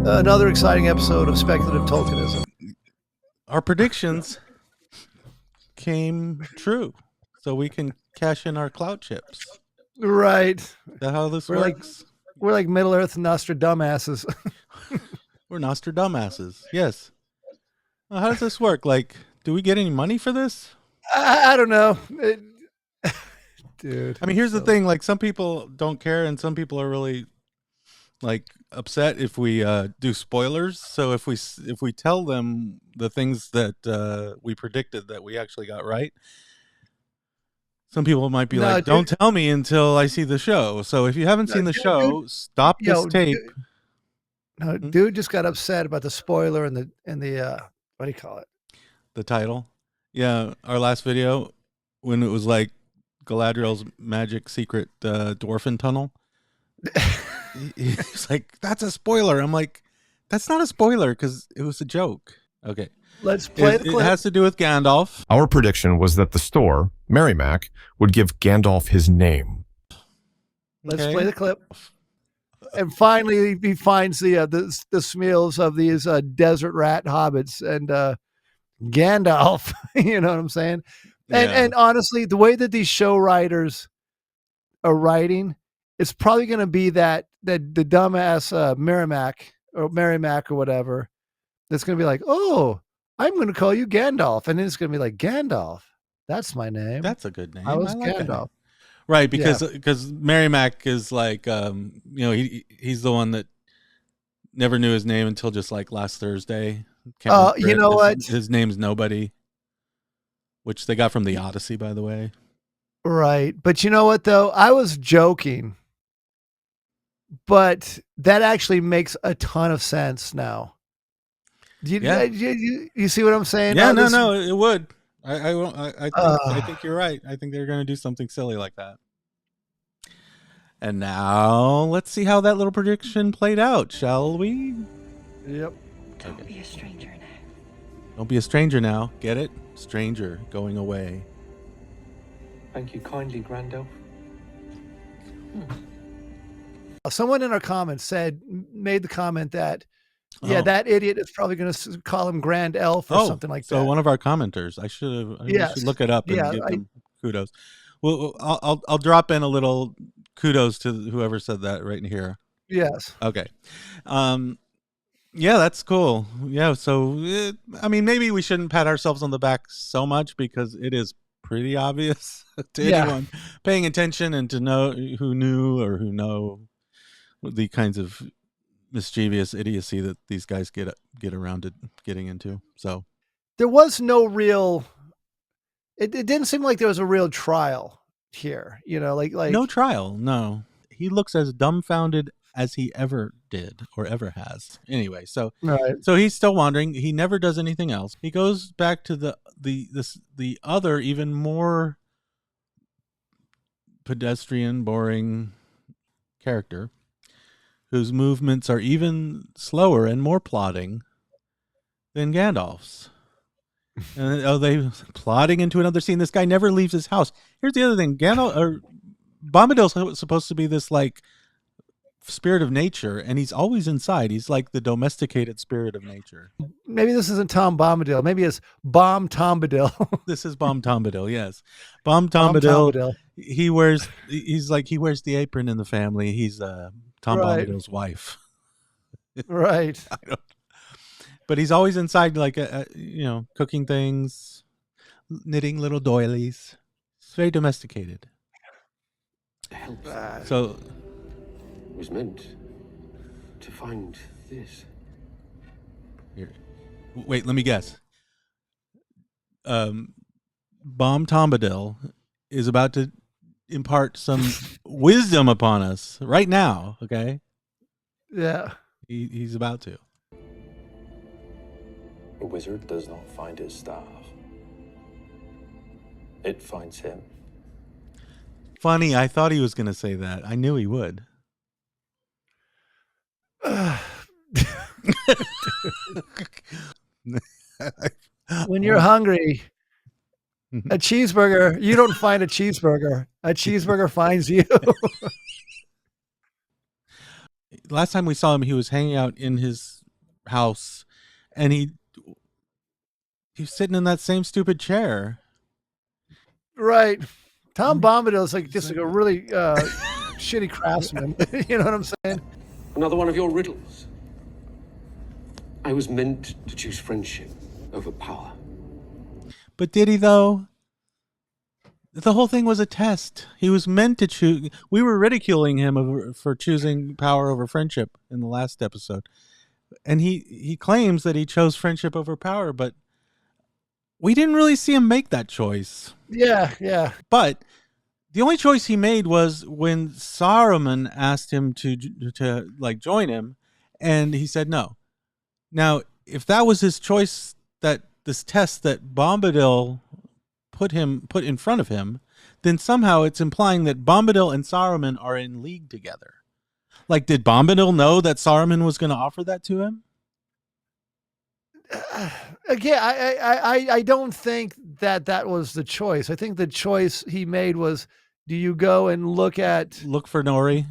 Another exciting episode of Speculative Tolkienism. Our predictions came true, so we can cash in our clout chips. Right. Is that how this We're works? We're like Middle Earth Nostradamuses. We're Nostradamuses. Yes. Well, how does this work? Like, do we get any money for this? I don't know. Dude. I mean, here's the thing. Like, some people don't care, and some people are really like upset if we do spoilers. So if we tell them the things that we predicted that we actually got right, some people might be like, "Don't tell me until I see the show." So if you haven't seen the show, stop this tape. Dude just got upset about the spoiler and the what do you call it? The title. Yeah, our last video when it was like Galadriel's magic secret dwarfen tunnel. He's like, "That's a spoiler." I'm like, "That's not a spoiler because it was a joke." Okay. Let's play the clip. It has to do with Gandalf. Our prediction was that the store, Merrimac, would give Gandalf his name. Let's play the clip. And finally, he finds the smeals of these desert rat hobbits and Gandalf. You know what I'm saying? And honestly, the way that these show writers are writing, it's probably going to be that the dumbass Merrimac or whatever that's going to be like, "Oh, I'm going to call you Gandalf," and then it's going to be like, "Gandalf, that's my name. That's a good name. I was like Gandalf." Right, because Merrimac is like, he's the one that never knew his name until just like last Thursday. You know what? His name's Nobody, which they got from the Odyssey, by the way. Right, but you know what though? I was joking, but that actually makes a ton of sense now. You see what I'm saying? Yeah, no, it would. I think you're right. I think they're going to do something silly like that. And now let's see how that little prediction played out, shall we? Yep. Don't be a stranger now. Don't be a stranger now. Get it? Stranger going away. Thank you kindly, Gandalf. Someone in our comments made the comment that, that idiot is probably going to call him Grand Elf or something like that. So one of our commenters, I should look it up and give them kudos. Well, I'll drop in a little kudos to whoever said that right in here. Yes. Okay. Yeah, that's cool. Yeah. So, I mean, maybe we shouldn't pat ourselves on the back so much because it is pretty obvious to anyone paying attention and to know who knew or who know the kinds of mischievous idiocy that these guys get around to getting into. So there was no real. It didn't seem like there was a real trial here. You know, like no trial. No, he looks as dumbfounded as he ever did or ever has. Anyway, so he's still wandering. He never does anything else. He goes back to the other, even more pedestrian, boring character, whose movements are even slower and more plodding than Gandalf's. And they plodding into another scene. This guy never leaves his house. Here's the other thing: Bombadil's supposed to be this like spirit of nature, and he's always inside. He's like the domesticated spirit of nature. Maybe this isn't Tom Bombadil. Maybe it's Bomb Tombadil. This is Bomb Tombadil. Yes, Bomb Tombadil. He wears the apron in the family. He's Tom Bombadil's wife. Right. But he's always inside, like cooking things, knitting little doilies. It's very domesticated. So it was meant to find this. Here. Wait, let me guess. Bomb Tombadil is about to impart some wisdom upon us right now. Okay. Yeah. He's about to. A wizard does not find his staff. It finds him. Funny, I thought he was going to say that. I knew he would. When you're hungry, a cheeseburger, you don't find a cheeseburger. A cheeseburger finds you. last time we saw him, he was hanging out in his house, and he was sitting in that same stupid chair. Right. Tom Bombadil is like just like a really shitty craftsman. You know what I'm saying? Another one of your riddles. I was meant to choose friendship over power. But did he though? The whole thing was a test. He was meant to choose. We were ridiculing him for choosing power over friendship in the last episode. And he claims that he chose friendship over power, but we didn't really see him make that choice. Yeah. But the only choice he made was when Saruman asked him to like join him, and he said no. Now, if that was his choice, that this test that Bombadil put in front of him, then somehow it's implying that Bombadil and Saruman are in league together. Like, did Bombadil know that Saruman was going to offer that to him? Again, I don't think that was the choice. I think the choice he made was: do you go and look for Nori?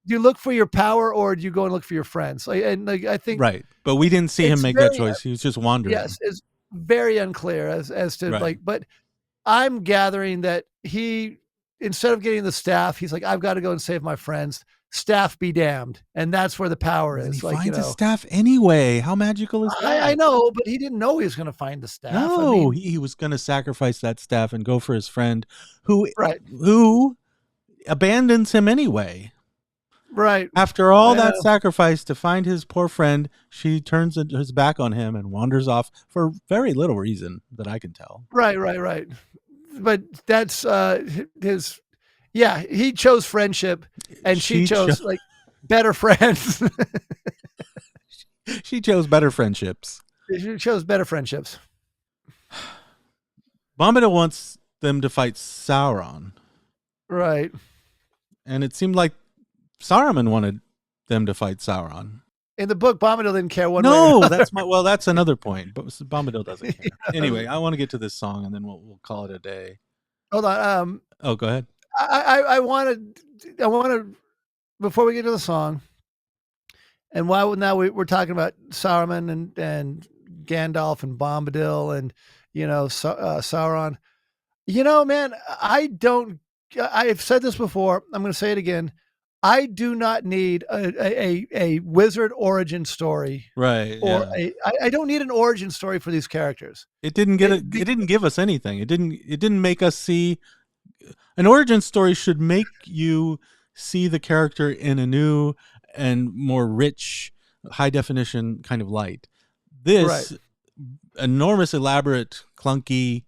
Do you look for your power, or do you go and look for your friends? I think right, but we didn't see him make that choice. He was just wandering. Yes, it's very unclear as to right. But I'm gathering that he, instead of getting the staff, he's like, I've got to go and save my friends. Staff be damned, and that's where the power is. He finds his staff anyway. How magical is that? I know, but he didn't know he was going to find the staff. No, he was going to sacrifice that staff and go for his friend, who abandons him anyway. Right. After all that sacrifice to find his poor friend, she turns his back on him and wanders off for very little reason that I can tell. Right. But that's his. Yeah, he chose friendship, and she chose like better friends. She chose better friendships. She chose better friendships. Bombadil wants them to fight Sauron. Right. And it seemed like Saruman wanted them to fight Sauron. In the book, Bombadil didn't care one way. No, that's another point. But Bombadil doesn't care. Anyway, I want to get to this song, and then we'll call it a day. Hold on. Go ahead. I want to before we get to the song, and why now we're talking about Saruman and Gandalf and Bombadil and Sauron. Man, I've said this before. I'm going to say it again. I do not need a wizard origin story, right? Or I don't need an origin story for these characters. It didn't it didn't give us anything. It didn't make us see. An origin story should make you see the character in a new and more rich, high definition kind of light. This enormous, elaborate, clunky,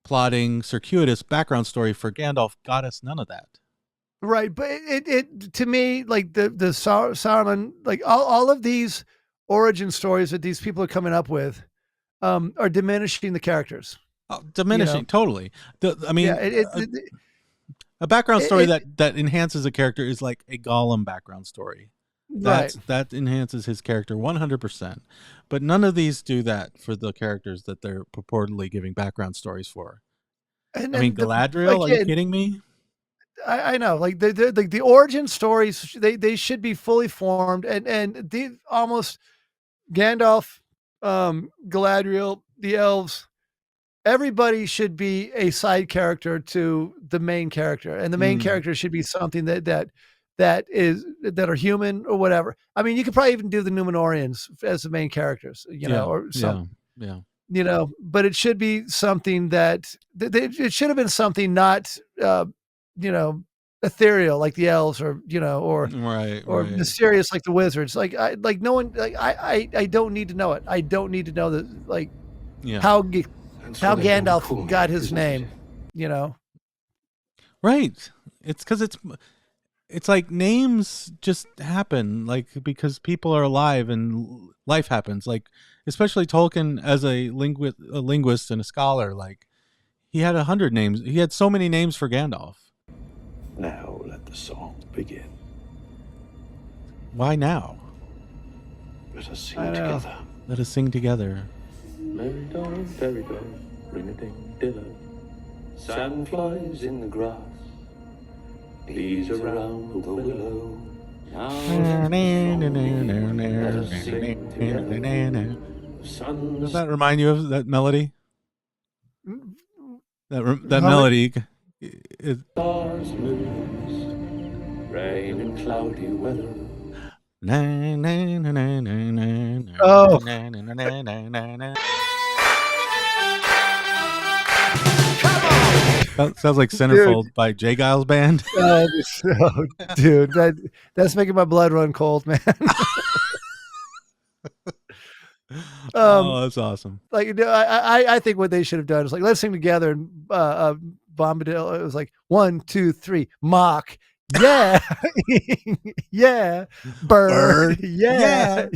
plotting, circuitous background story for Gandalf got us none of that. Right, but it to me, like the Saruman, like all of these origin stories that these people are coming up with, are diminishing the characters. Diminishing, totally. A background story that enhances a character is like a Gollum background story. That enhances his character 100%. But none of these do that for the characters that they're purportedly giving background stories for. Galadriel, are you kidding me? I know, like the origin stories, they should be fully formed, and the almost Gandalf, Galadriel, the elves, everybody should be a side character to the main character, and the main character should be something that are human or whatever. I mean, you could probably even do the Númenóreans as the main characters, or something. Yeah. But it should be something that it should have been something not, ethereal like the elves, or mysterious like the wizards. Like no one, like I don't need to know it. I don't need to know that, like how Gandalf got his name. Right. It's because it's like names just happen, like because people are alive and life happens. Like especially Tolkien as a linguist and a scholar, like he had 100 names. He had so many names for Gandalf. Now let the song begin. Why now? Let us sing together. Let us sing together. Merry dog, ring-a-ding-dillo. Sandflies in the grass. Leaves around the willow. Does that remind you of that melody? That Hum it. melody is Stars, moons, rain and cloudy weather. Oh. Sounds like Centerfold by J. Giles Band. Oh, dude, that's making my blood run cold, man. Oh, that's awesome. Like, you know, I think what they should have done is like, let's sing together. And Bombadil, it was like 1, 2, 3, mock, yeah, yeah, bird, Bird, yeah,